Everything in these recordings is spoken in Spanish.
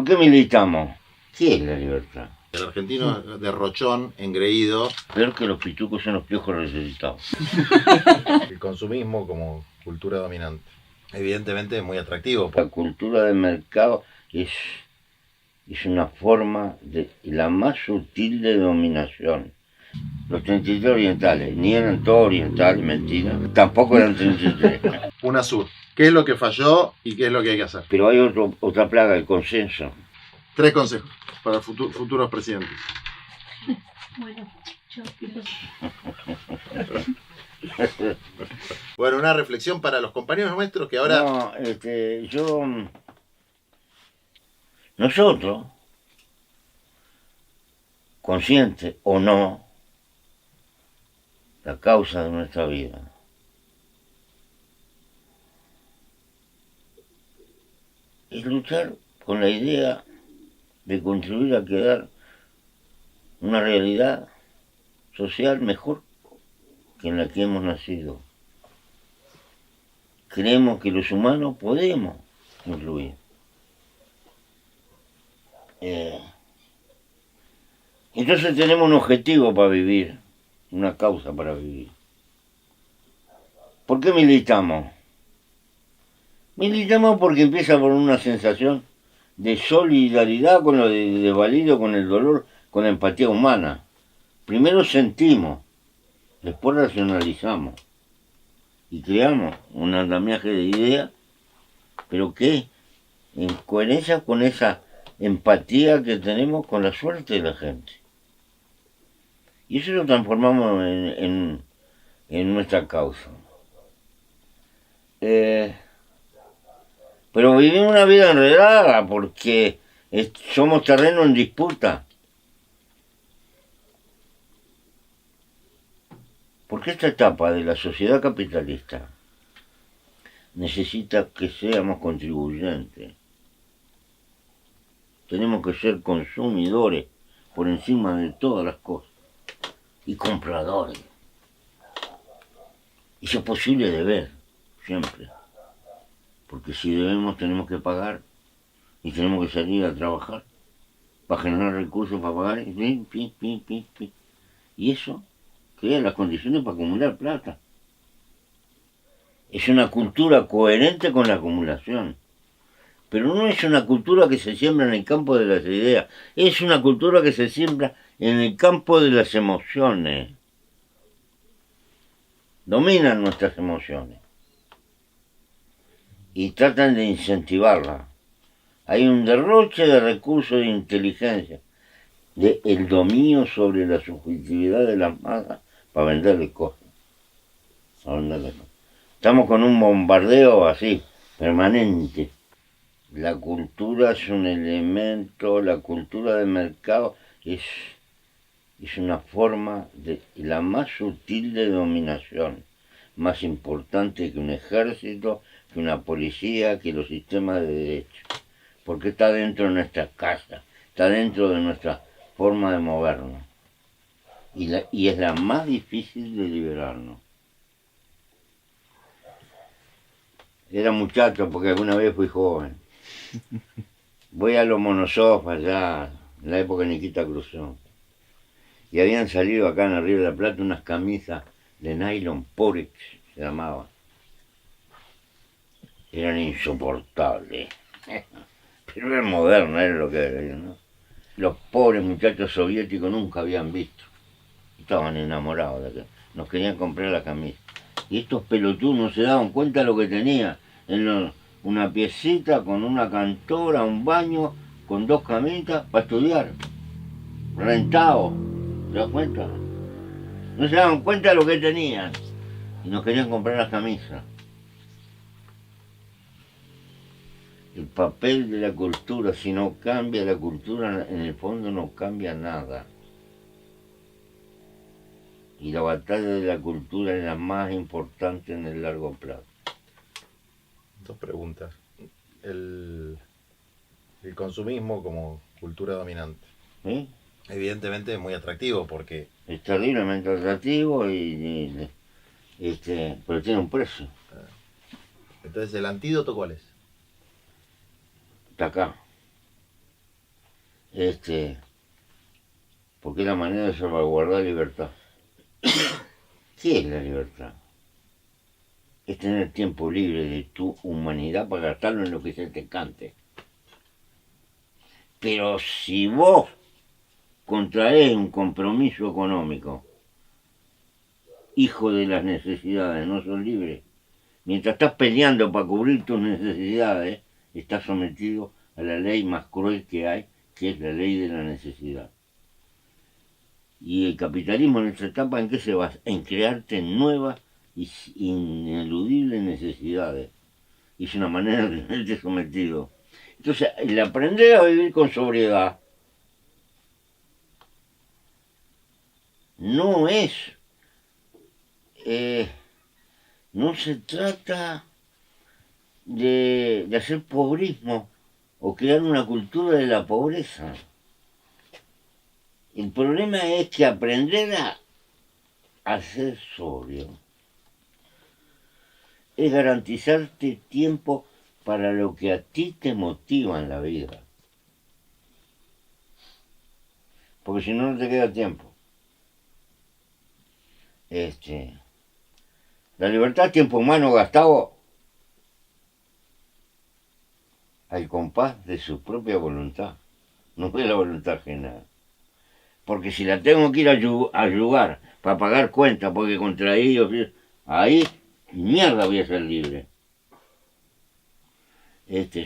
qué militamos? ¿Qué es la libertad? El argentino de rochón, engreído. Peor que los pitucos son los piojos resucitados. El consumismo como cultura dominante. Evidentemente muy atractivo. La cultura de mercado es una forma la más sutil de dominación. Los 33 orientales, ni eran todos orientales, mentira. Tampoco eran 33. UNASUR. ¿Qué es lo que falló y qué es lo que hay que hacer? Pero hay otra plaga, el consenso. 3 consejos para futuros presidentes. Bueno, yo Bueno, una reflexión para los compañeros nuestros que ahora... No, nosotros, conscientes o no, la causa de nuestra vida, es luchar con la idea de contribuir a crear una realidad social mejor que en la que hemos nacido. Creemos que los humanos podemos influir. Entonces tenemos un objetivo para vivir, una causa para vivir. ¿Por qué militamos? Militamos porque empieza por una sensación de solidaridad con lo desvalido, con el dolor, con la empatía humana. Primero sentimos, después racionalizamos y creamos un andamiaje de ideas, pero que en coherencia con esa empatía que tenemos con la suerte de la gente. Y eso lo transformamos en nuestra causa. Pero vivimos una vida enredada porque somos terreno en disputa. Porque esta etapa de la sociedad capitalista necesita que seamos contribuyentes. Tenemos que ser consumidores por encima de todas las cosas. Y compradores. Y si es posible deber, siempre. Porque si debemos tenemos que pagar y tenemos que salir a trabajar para generar recursos para pagar. Y eso crea las condiciones para acumular plata. Es una cultura coherente con la acumulación. Pero no es una cultura que se siembra en el campo de las ideas. Es una cultura que se siembra en el campo de las emociones. Dominan nuestras emociones. Y tratan de incentivarlas. Hay un derroche de recursos de inteligencia, de el dominio sobre la subjetividad de las masas para venderle cosas. Estamos con un bombardeo así, permanente. La cultura es un elemento, la cultura de mercado es una forma la más sutil de dominación, más importante que un ejército, que una policía, que los sistemas de derecho, porque está dentro de nuestra casa, está dentro de nuestra forma de movernos, y es la más difícil de liberarnos. Era muchacho porque alguna vez fui joven. Voy a los Monosov allá, en la época de Nikita Khrushchev. Y habían salido acá en el Río de la Plata unas camisas de nylon Porex, se llamaban. Eran insoportables. Pero eran modernas, era lo que era, ¿no? Los pobres muchachos soviéticos nunca habían visto. Estaban enamorados de que nos querían comprar la camisa. Y estos pelotudos no se daban cuenta de lo que tenía. Una piecita con una cantora, un baño, con 2 camitas para estudiar. Rentado. ¿Te das cuenta? No se daban cuenta de lo que tenían. Y nos querían comprar las camisas. El papel de la cultura, si no cambia la cultura, en el fondo no cambia nada. Y la batalla de la cultura es la más importante en el largo plazo. 2 preguntas. El consumismo como cultura dominante. ¿Sí? Evidentemente muy atractivo porque... Es terriblemente atractivo pero tiene un precio. Entonces, ¿el antídoto cuál es? Está acá. porque es la manera de salvaguardar libertad. ¿Qué es la libertad? Es tener tiempo libre de tu humanidad para gastarlo en lo que se te cante. Pero si vos contraes un compromiso económico, hijo de las necesidades, no sos libre. Mientras estás peleando para cubrir tus necesidades, estás sometido a la ley más cruel que hay, que es la ley de la necesidad. Y el capitalismo en esta etapa, ¿en qué se basa? En crearte nuevas y ineludibles necesidades. Y es una manera de tenerte sometido. Entonces, el aprender a vivir con sobriedad no es... no se trata de hacer pobrismo o crear una cultura de la pobreza. El problema es que aprender a ser sobrio es garantizarte tiempo para lo que a ti te motiva en la vida. Porque si no, no te queda tiempo. La libertad es tiempo humano gastado al compás de su propia voluntad, no es la voluntad ajena. Porque si la tengo que ir a ayudar para pagar cuentas porque contra ellos, ahí mierda voy a ser libre.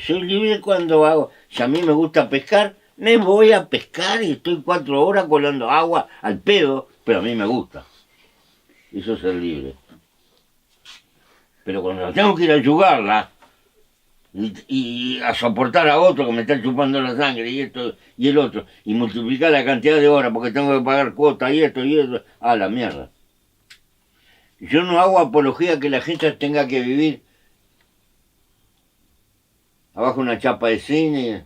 Soy libre cuando hago, si a mí me gusta pescar, me voy a pescar y estoy 4 horas colando agua al pedo, pero a mí me gusta. Eso es ser libre. Pero cuando tengo que ir a ayudarla y a soportar a otro que me está chupando la sangre y esto y el otro, y multiplicar la cantidad de horas porque tengo que pagar cuotas y esto, a la mierda. Yo no hago apología que la gente tenga que vivir abajo una chapa de cine,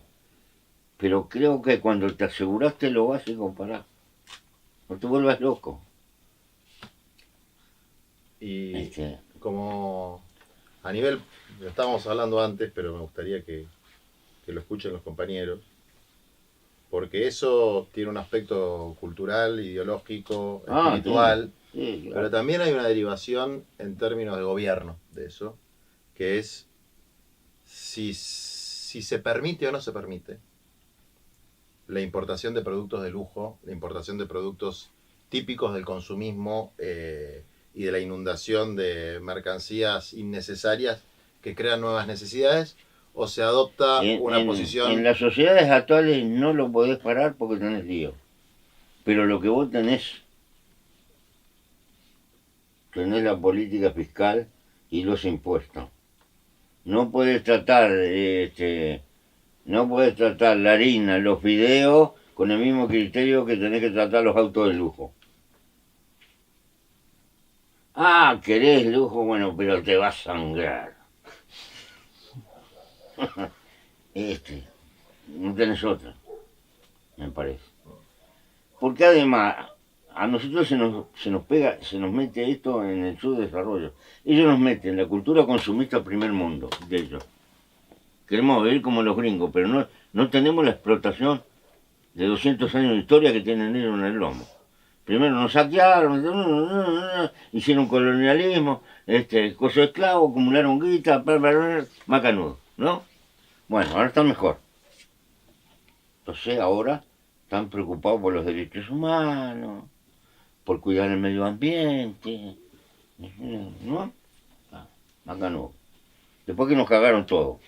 pero creo que cuando te aseguraste lo básico, pará, no te vuelvas loco. Y como a nivel, lo estábamos hablando antes, pero me gustaría que lo escuchen los compañeros, porque eso tiene un aspecto cultural, ideológico, espiritual, sí, claro. Pero también hay una derivación en términos de gobierno de eso, que es si se permite o no se permite la importación de productos de lujo, la importación de productos típicos del consumismo y de la inundación de mercancías innecesarias que crean nuevas necesidades, o se adopta una posición... En las sociedades actuales no lo podés parar porque tenés lío. Pero lo que vos tenés la política fiscal y los impuestos. No podés tratar, no podés tratar la harina, los fideos con el mismo criterio que tenés que tratar los autos de lujo. Ah, querés lujo, bueno, pero te va a sangrar. No tenés otra, me parece. Porque además, a nosotros se nos pega, se nos mete esto en el subdesarrollo. Ellos nos meten la cultura consumista primer mundo de ellos. Queremos vivir como los gringos, pero no tenemos la explotación de 200 años de historia que tienen ellos en el lomo. Primero nos saquearon, hicieron colonialismo, coso de esclavo, acumularon guita, macanudo, ¿no? Bueno, ahora están mejor. Entonces ahora están preocupados por los derechos humanos, por cuidar el medio ambiente, ¿no? Macanudo. Después que nos cagaron todo.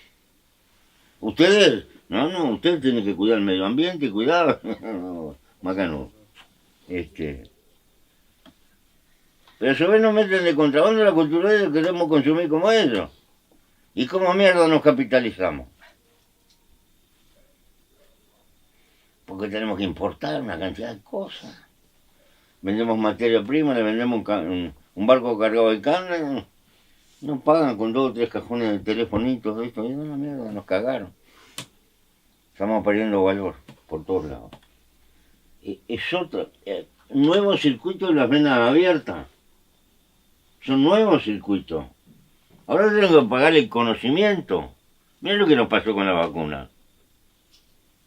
Ustedes, no, ustedes tienen que cuidar el medio ambiente, cuidado, macanudo. Pero a su vez nos meten de contrabando la cultura y queremos consumir como ellos. ¿Y cómo mierda nos capitalizamos? Porque tenemos que importar una cantidad de cosas. Vendemos materia prima, le vendemos un barco cargado de carne, nos pagan con 2 o 3 cajones de telefonitos de esto, y una mierda, nos cagaron. Estamos perdiendo valor por todos lados. Es otro, nuevos circuitos de las venas abiertas. Son nuevos circuitos. Ahora tenemos que pagar el conocimiento. Miren lo que nos pasó con la vacuna.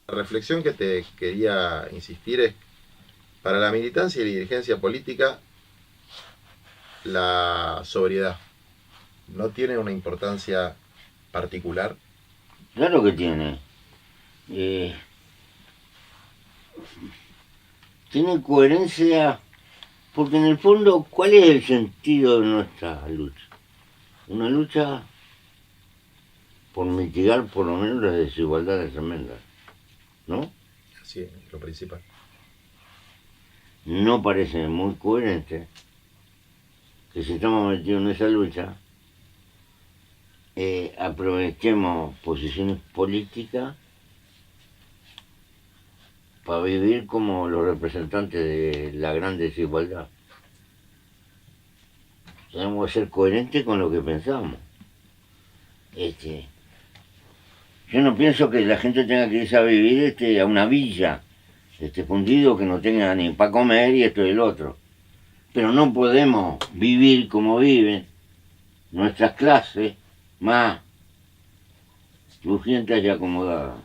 La reflexión que te quería insistir es, para la militancia y la dirigencia política, la sobriedad no tiene una importancia particular. Claro que tiene. Eh, tiene coherencia, porque en el fondo, ¿cuál es el sentido de nuestra lucha? Una lucha por mitigar por lo menos las desigualdades tremendas, ¿no? Así es, lo principal. No parece muy coherente que si estamos metidos en esa lucha, aprovechemos posiciones políticas para vivir como los representantes de la gran desigualdad. Tenemos que ser coherentes con lo que pensamos. Yo no pienso que la gente tenga que irse a vivir a una villa, fundido, que no tenga ni para comer y esto y el otro. Pero no podemos vivir como viven nuestras clases más crujientas y acomodadas.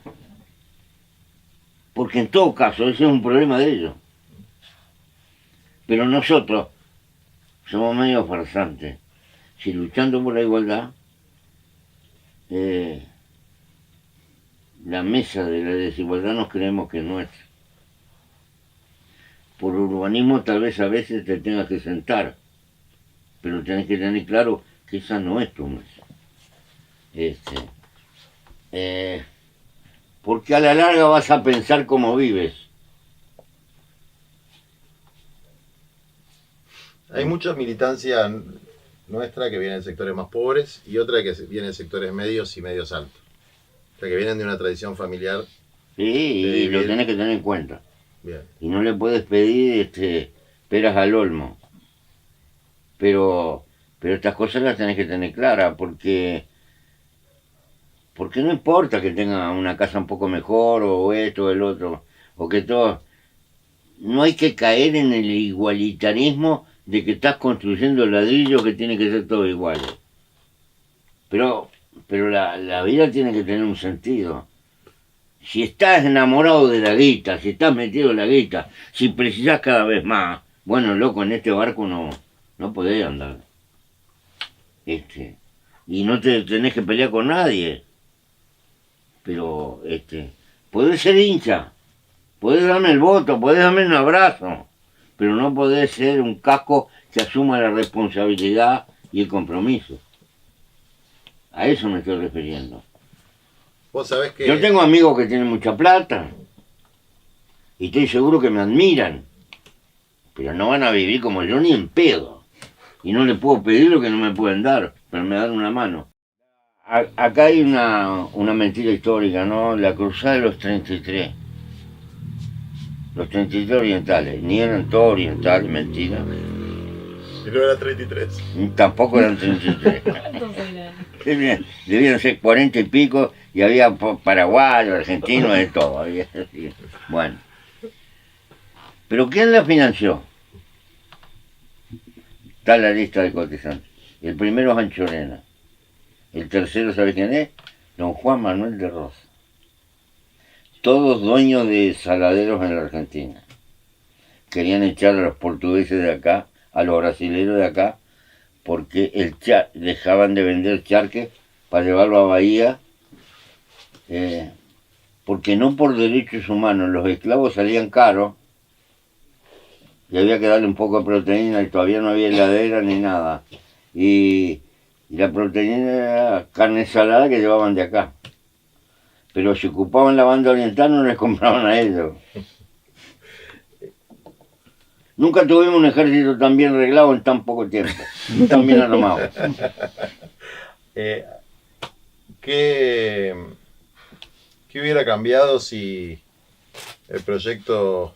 Porque en todo caso ese es un problema de ellos. Pero nosotros somos medio farsantes. Si luchando por la igualdad, la mesa de la desigualdad nos creemos que es nuestra. Por urbanismo tal vez a veces te tengas que sentar, pero tenés que tener claro que esa no es tu mesa. Porque a la larga vas a pensar cómo vives. Hay mucha militancia nuestra que viene de sectores más pobres y otra que viene de sectores medios y medios altos. O sea, que vienen de una tradición familiar. Sí, y lo tenés que tener en cuenta. Bien. Y no le puedes pedir peras al olmo. Pero estas cosas las tenés que tener claras, porque no importa que tenga una casa un poco mejor, o esto, o el otro, o que todo. No hay que caer en el igualitarismo de que estás construyendo ladrillos que tienen que ser todos iguales. Pero la vida tiene que tener un sentido. Si estás enamorado de la guita, si estás metido en la guita, si precisás cada vez más, bueno, loco, en este barco no podés andar. Y no te tenés que pelear con nadie. Pero, podés ser hincha, podés darme el voto, podés darme un abrazo, pero no podés ser un casco que asuma la responsabilidad y el compromiso. A eso me estoy refiriendo. Vos sabés que... Yo tengo amigos que tienen mucha plata y estoy seguro que me admiran, pero no van a vivir como yo ni en pedo. Y no les puedo pedir lo que no me pueden dar, pero me dan una mano. Acá hay una mentira histórica, ¿no? La cruzada de los 33. Los 33 orientales, ni eran todos orientales, mentira. Y no era 33. Tampoco eran 33. ¿Cuántos eran? Debían ser 40 y pico, y había paraguayos, argentinos, de todo. Bueno. ¿Pero quién la financió? Está la lista de cotizantes. El primero es Anchorena. El tercero, ¿sabe quién es? Don Juan Manuel de Rosas. Todos dueños de saladeros en la Argentina. Querían echar a los portugueses de acá, a los brasileños de acá, porque dejaban de vender charques para llevarlo a Bahía, porque no por derechos humanos, los esclavos salían caros y había que darle un poco de proteína y todavía no había heladera ni nada. Y la proteína era carne salada que llevaban de acá. Pero si ocupaban la banda oriental no les compraban a ellos. Nunca tuvimos un ejército tan bien arreglado en tan poco tiempo, tan bien armado. ¿Qué hubiera cambiado si el proyecto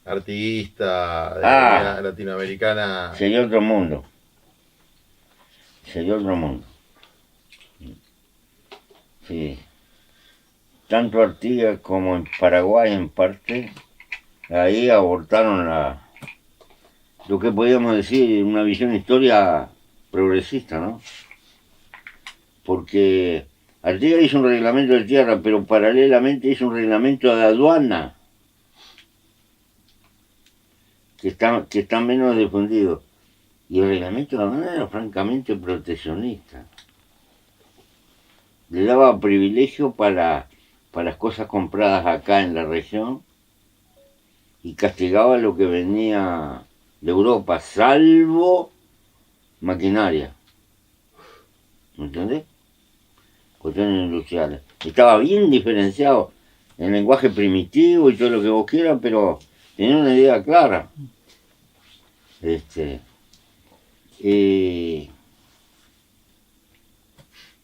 artiguista de la Unidad Latinoamericana... Sería otro mundo. Sería otro mundo. Sí. Tanto Artigas como en Paraguay en parte, ahí abortaron lo que podíamos decir, una visión historia progresista, ¿no? Porque Artigas hizo un reglamento de tierra, pero paralelamente hizo un reglamento de aduana, que está menos difundido. Y el reglamento de aduana era francamente proteccionista. Le daba privilegio para las cosas compradas acá en la región y castigaba lo que venía de Europa, salvo maquinaria. ¿Me entendés? Cuestiones industriales. Estaba bien diferenciado en lenguaje primitivo y todo lo que vos quieras, pero tenía una idea clara.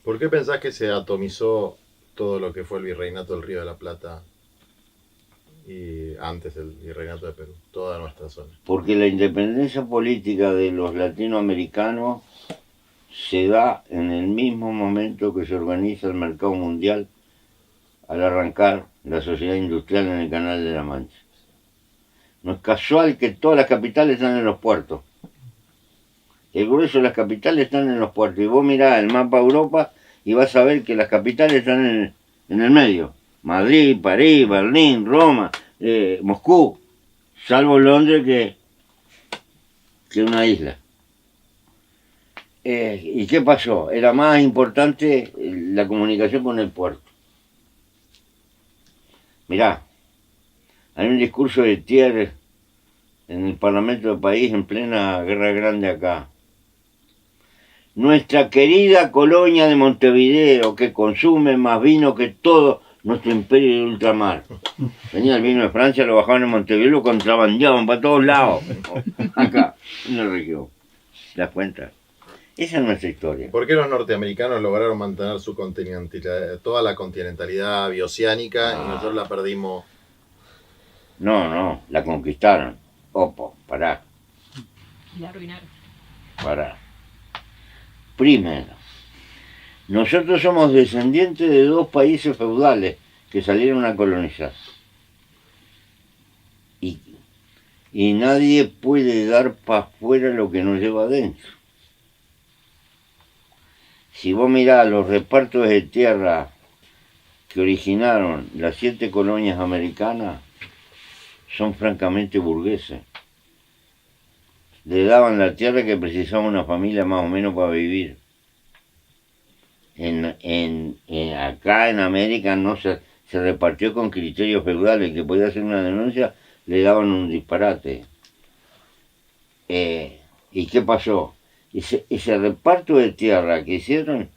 ¿Por qué pensás que se atomizó todo lo que fue el virreinato del Río de la Plata y antes el virreinato de Perú, toda nuestra zona? Porque la independencia política de los latinoamericanos se da en el mismo momento que se organiza el mercado mundial al arrancar la sociedad industrial en el Canal de la Mancha. No es casual que todas las capitales están en los puertos. El grueso de las capitales están en los puertos. Y vos mirás el mapa de Europa y vas a ver que las capitales están en el medio. Madrid, París, Berlín, Roma, Moscú. Salvo Londres que una isla. ¿Y qué pasó? Era más importante la comunicación con el puerto. Mirá, hay un discurso de Thiers en el Parlamento del país en plena Guerra Grande acá. Nuestra querida colonia de Montevideo, que consume más vino que todo nuestro imperio de ultramar. Venía el vino de Francia, lo bajaban en Montevideo, lo contrabandeaban para todos lados. Acá, en la región. ¿Te das cuenta? Esa es nuestra historia. ¿Por qué los norteamericanos lograron mantener su continentalidad, toda la continentalidad bioceánica y nosotros la perdimos? No, la conquistaron. Opo, pará. Y la arruinaron. Pará. Primero, nosotros somos descendientes de dos países feudales que salieron a colonizar. Y nadie puede dar para afuera lo que no lleva adentro. Si vos mirás los repartos de tierra que originaron las 7 colonias americanas, son francamente burgueses. Le daban la tierra que precisaba una familia más o menos para vivir. Acá en América no se repartió con criterios feudales. El que podía hacer una denuncia le daban un disparate. ¿Y qué pasó? Ese reparto de tierra que hicieron,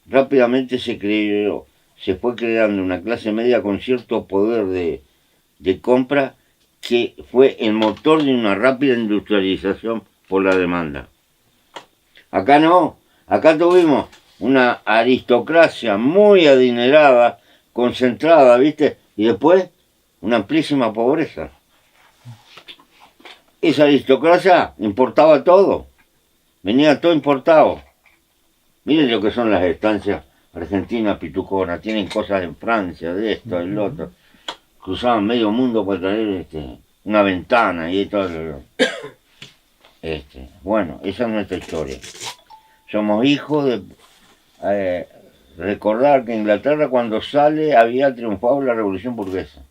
rápidamente se fue creando una clase media con cierto poder de compra, que fue el motor de una rápida industrialización por la demanda. Acá no, acá tuvimos una aristocracia muy adinerada, concentrada, ¿viste? Y después una amplísima pobreza. Esa aristocracia importaba todo, venía todo importado. Miren lo que son las estancias argentinas pituconas, tienen cosas en Francia, de esto, del otro. Cruzaban medio mundo para traer una ventana y todo. Bueno, esa es nuestra historia. Somos hijos de recordar que Inglaterra, cuando sale, había triunfado la revolución burguesa.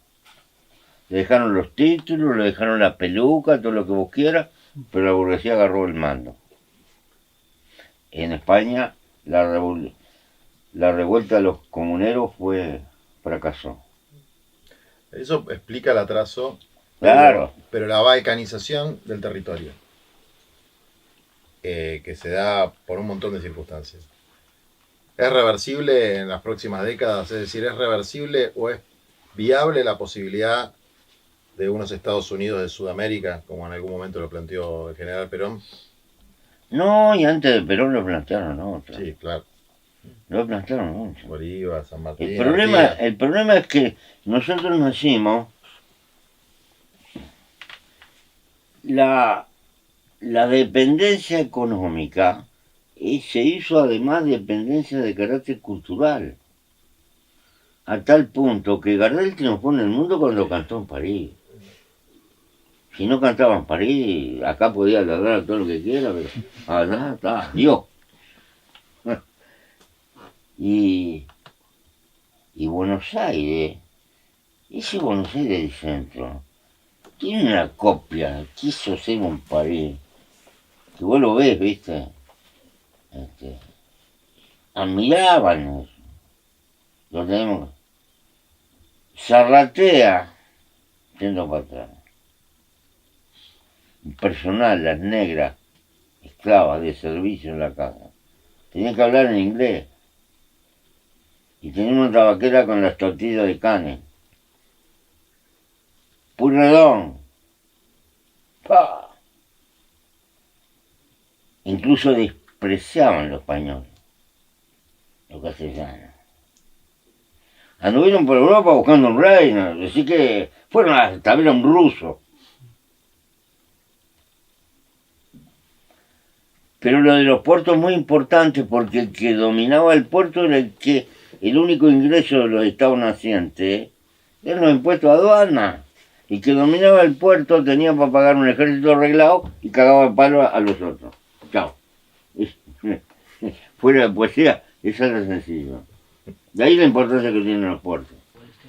Le dejaron los títulos, le dejaron la peluca, todo lo que vos quieras, pero la burguesía agarró el mando. En España la revuelta de los comuneros fracasó. Eso explica el atraso, Claro. pero la balcanización del territorio, que se da por un montón de circunstancias. ¿Es reversible en las próximas décadas? Es decir, ¿es reversible o es viable la posibilidad de unos Estados Unidos de Sudamérica, como en algún momento lo planteó el general Perón? No, y antes de Perón lo plantearon otro. Sí, claro. Lo plantearon mucho. Bolívar, San Martín. El problema es que nosotros nacimos, la dependencia económica se hizo además dependencia de carácter cultural, a tal punto que Gardel triunfó en el mundo cuando cantó en París. Si no cantaba en París, acá podía ladrar todo lo que quiera, pero allá está Dios. Y Y Buenos Aires, ese Buenos Aires del centro, tiene una copia, quiso ser un París, que vos lo ves, viste, admiraban eso, lo tenemos, Zarratea, yendo para atrás, personal, las negras, esclavas de servicio en la casa, tenían que hablar en inglés, y tenía una tabaquera con las tortillas de canes, Purredón, ¡pah! Incluso despreciaban los españoles, los castellanos. Anduvieron por Europa buscando un reino, así que fueron hasta ver a un ruso. Pero lo de los puertos es muy importante porque el que dominaba el puerto era el único ingreso de los estados nacientes eran los impuestos a aduana. Y que dominaba el puerto tenía para pagar un ejército arreglado y cagaba el palo a los otros. Chao. Fuera de poesía, es algo sencillo. De ahí la importancia que tienen los puertos.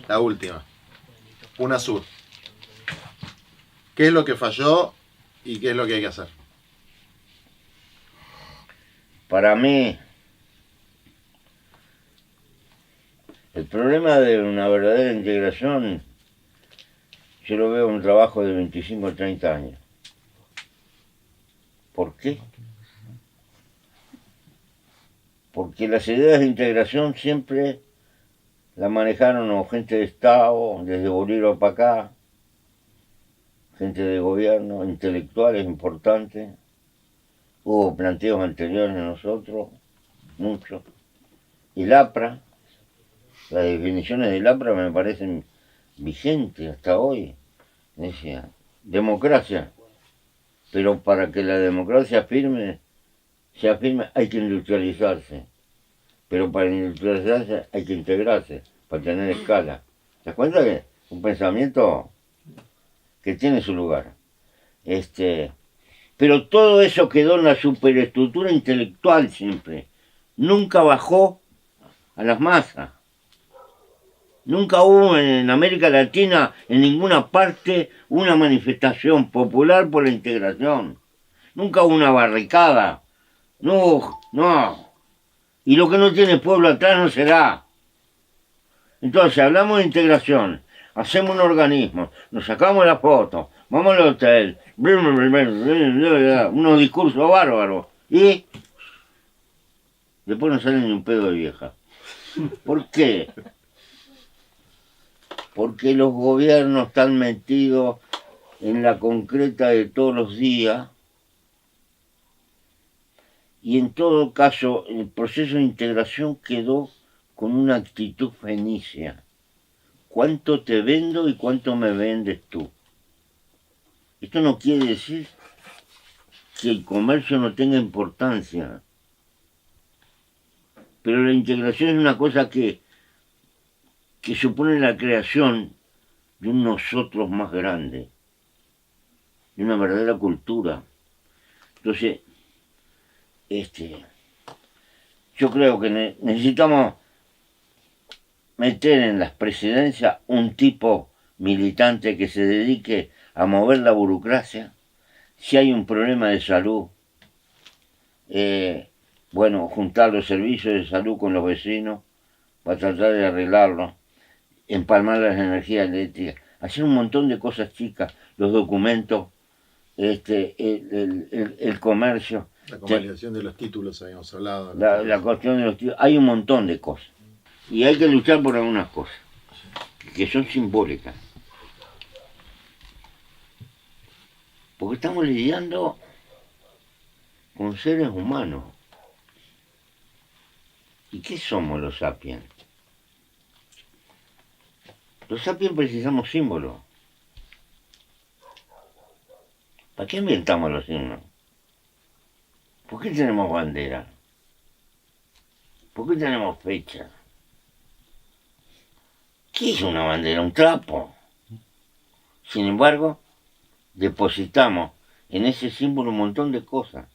La última. UNASUR. ¿Qué es lo que falló y qué es lo que hay que hacer? Para mí, el problema de una verdadera integración, yo lo veo un trabajo de 25 o 30 años. ¿Por qué? Porque las ideas de integración siempre las manejaron o gente de Estado, desde Bolívar para acá, gente de gobierno, intelectuales importantes. Hubo planteos anteriores a nosotros, muchos. El APRA, las definiciones del APRA me parecen vigentes hasta hoy. Decía, democracia, pero para que la democracia sea firme hay que industrializarse, pero para industrializarse hay que integrarse, para tener escala. ¿Te das cuenta que un pensamiento que tiene su lugar? Pero todo eso quedó en la superestructura intelectual siempre. Nunca bajó a las masas. Nunca hubo en América Latina, en ninguna parte, una manifestación popular por la integración. Nunca hubo una barricada. No, no. Y lo que no tiene pueblo atrás no será. Entonces, hablamos de integración, hacemos un organismo, nos sacamos la foto, vamos al hotel, unos discursos bárbaros, y después no sale ni un pedo de vieja. ¿Por qué? Porque los gobiernos están metidos en la concreta de todos los días y en todo caso el proceso de integración quedó con una actitud fenicia. ¿Cuánto te vendo y cuánto me vendes tú? Esto no quiere decir que el comercio no tenga importancia, pero la integración es una cosa que supone la creación de un nosotros más grande, de una verdadera cultura. Entonces, yo creo que necesitamos meter en las presidencias un tipo militante que se dedique a mover la burocracia. Si hay un problema de salud, juntar los servicios de salud con los vecinos para tratar de arreglarlo, empalmar las energías eléctricas, hacer un montón de cosas chicas, los documentos, el comercio. La convalidación de los títulos, habíamos hablado. La cuestión de los títulos, hay un montón de cosas. Y hay que luchar por algunas cosas, que son simbólicas. Porque estamos lidiando con seres humanos. ¿Y qué somos los sapiens? Los sapiens precisamos símbolos. ¿Para qué inventamos los signos? ¿Por qué tenemos bandera? ¿Por qué tenemos fecha? ¿Qué es una bandera? Un trapo. Sin embargo, depositamos en ese símbolo un montón de cosas.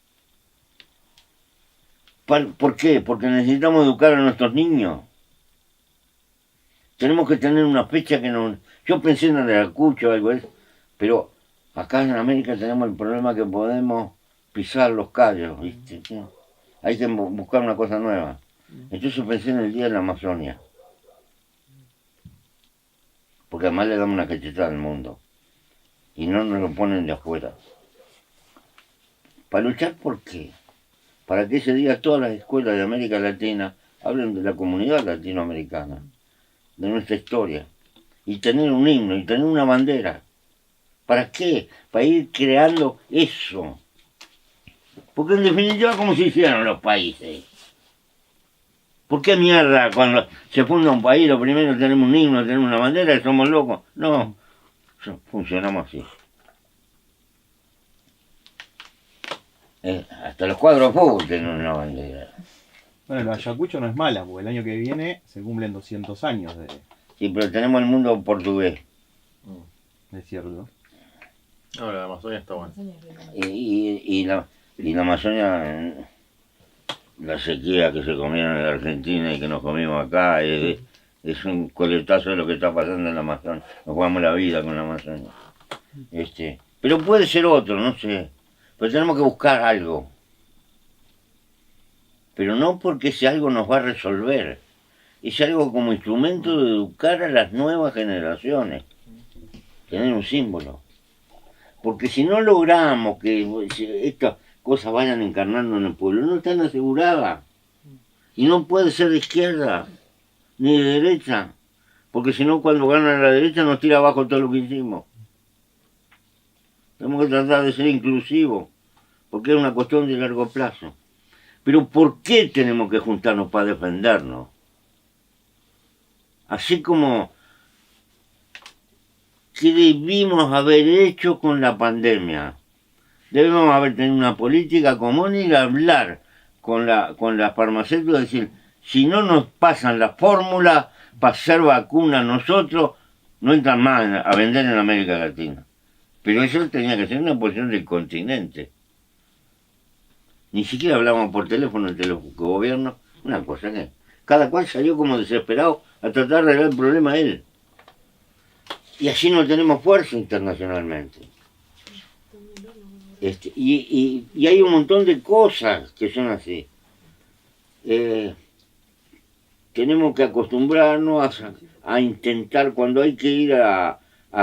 ¿Por qué? Porque necesitamos educar a nuestros niños. Tenemos que tener una fecha que no... Yo pensé en el Ayacucho o algo de eso, pero acá en América tenemos el problema que podemos pisar los callos, ¿viste? Hay que buscar una cosa nueva. Entonces pensé en el Día de la Amazonia. Porque además le damos una cachetada al mundo. Y no nos lo ponen de afuera. ¿Para luchar por qué? Para que ese día todas las escuelas de América Latina hablen de la comunidad latinoamericana, de nuestra historia. Y tener un himno, y tener una bandera. ¿Para qué? Para ir creando eso. Porque en definitiva, ¿cómo se hicieron los países? ¿Por qué mierda cuando se funda un país, lo primero tenemos un himno, tenemos una bandera y somos locos? No, funcionamos así. Hasta los cuadros de fútbol tienen una bandera. Bueno, el Ayacucho no es mala, porque el año que viene se cumplen 200 años de... Sí, pero tenemos el mundo portugués. Es cierto. No, la Amazonia está buena. Y la Amazonia, la sequía que se comieron en la Argentina y que nos comimos acá, es un coletazo de lo que está pasando en la Amazonia. Nos jugamos la vida con la Amazonia. Pero puede ser otro, no sé. Pero tenemos que buscar algo. Pero no porque ese algo nos va a resolver. Es algo como instrumento de educar a las nuevas generaciones. Tener un símbolo. Porque si no logramos que estas cosas vayan encarnando en el pueblo, no están aseguradas. Y no puede ser de izquierda, ni de derecha. Porque si no, cuando gana la derecha nos tira abajo todo lo que hicimos. Tenemos que tratar de ser inclusivos, porque es una cuestión de largo plazo. Pero ¿por qué tenemos que juntarnos para defendernos? Así como que debimos haber hecho con la pandemia. Debemos haber tenido una política común y hablar con las farmacéuticas, decir, si no nos pasan la fórmula para hacer vacuna nosotros, no entran más a vender en América Latina. Pero eso tenía que ser una posición del continente. Ni siquiera hablábamos por teléfono entre los gobiernos, una cosa que cada cual salió como desesperado a tratar de arreglar el problema él. Y así no tenemos fuerza internacionalmente. Y hay un montón de cosas que son así. Tenemos que acostumbrarnos a intentar, cuando hay que ir a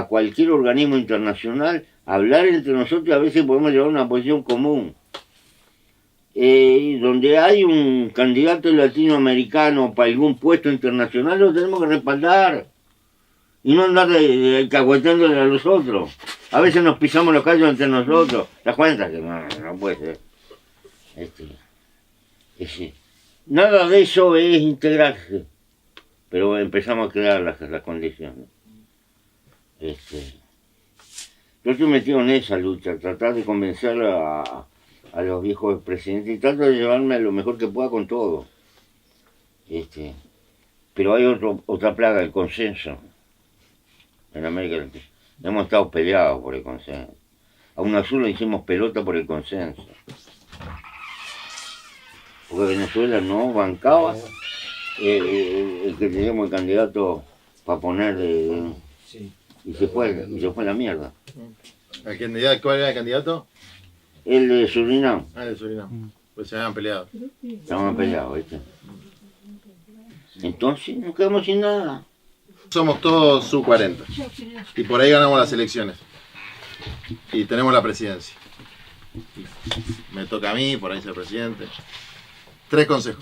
cualquier organismo internacional, hablar entre nosotros y a veces podemos llevar una posición común. Donde hay un candidato latinoamericano para algún puesto internacional, lo tenemos que respaldar. Y no andar cagueteándole a los otros. A veces nos pisamos los callos entre nosotros. ¿Te das cuenta? Que no puede ser. Nada de eso es integrarse. Pero empezamos a crear las condiciones. Yo estoy metido en esa lucha, tratar de convencer a los viejos presidentes y trato de llevarme lo mejor que pueda con todo. Pero hay otra plaga, el consenso. En América Latina hemos estado peleados por el consenso. A UNASUR le hicimos pelota por el consenso. Porque Venezuela no bancaba el que teníamos el candidato para poner y se fue la mierda. ¿Cuál era el candidato? El de Surinam. Ah, el de Surinam. Pues se habían peleado. Estaban peleados, ¿viste? Entonces nos quedamos sin nada. Somos todos sub-40. Y por ahí ganamos las elecciones. Y tenemos la presidencia. Me toca a mí, por ahí ser presidente. 3 consejos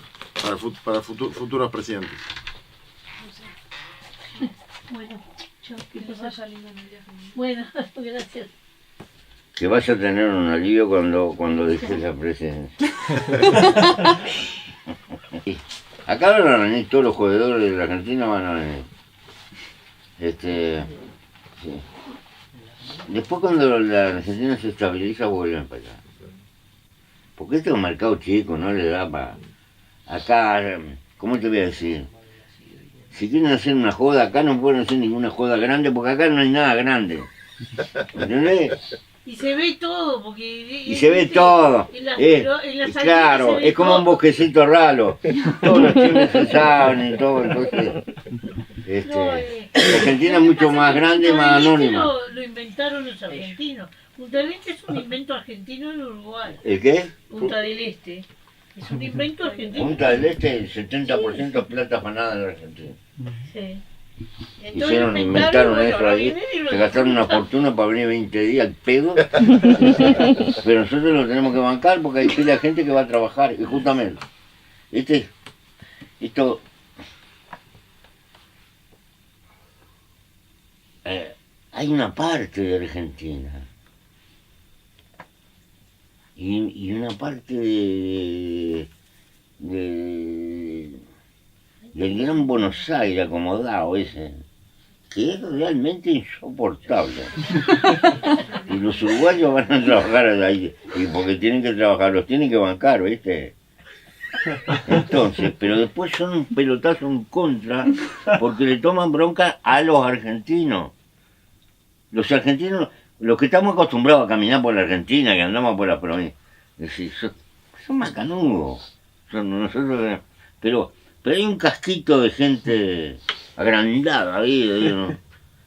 para futuros presidentes. Bueno, chao, que te vaya lindo en el viaje. Bueno, gracias. Que vas a tener un alivio cuando dejes la presidencia. Acá van a venir todos los jodedores de la Argentina, van a venir. Sí. Después cuando la Argentina se estabiliza vuelven para allá. Porque este es un mercado chico, no le da para... Acá, ¿cómo te voy a decir? Si quieren hacer una joda, acá no pueden hacer ninguna joda grande, porque acá no hay nada grande. ¿Entendés? Y se ve todo, porque... Y se ve todo. Claro, es como un bosquecito raro. Todos los chiles se saben y todo, entonces... No, Argentina es lo que mucho pasa más es que grande, Punta más del Este anónima. lo inventaron los argentinos. Punta del Este es un invento argentino en Uruguay. ¿El qué? Punta del Este es un invento argentino. Punta del Este, el 70% plata afanada en la Argentina. Sí. Inventaron bueno, eso ahora ahí, vienen y lo se gastaron una disfrutan. fortuna para venir 20 días al pedo, pero nosotros lo tenemos que bancar porque hay pila de gente que va a trabajar, y justamente, esto, hay una parte de Argentina, y una parte del Gran Buenos Aires acomodado ese, que es realmente insoportable. Y los uruguayos van a trabajar ahí, y porque tienen que trabajar, los tienen que bancar, ¿viste? Entonces, pero después son un pelotazo en contra, porque le toman bronca a los argentinos. Los argentinos, los que estamos acostumbrados a caminar por la Argentina, que andamos por la provincia, son macanudos. Pero hay un casquito de gente agrandada ahí, ¿no?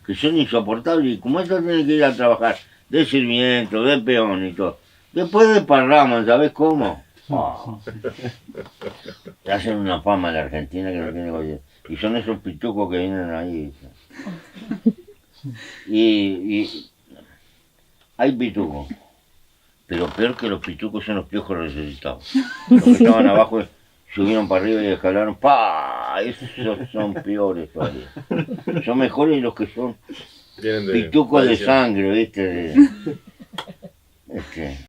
Que son insoportables, y como estos tienen que ir a trabajar de sirviento, de peón y todo. Después de parrama, ¿sabes cómo? Oh. Hacen una fama en la Argentina que no tiene que. Y son esos pitucos que vienen ahí. Y hay pitucos, pero peor que los pitucos son los piojos resucitados. Los que estaban abajo subieron para arriba y escalaron, ¡pah! Esos son peores todavía. Son mejores los que son pitucos de sangre, ¿viste?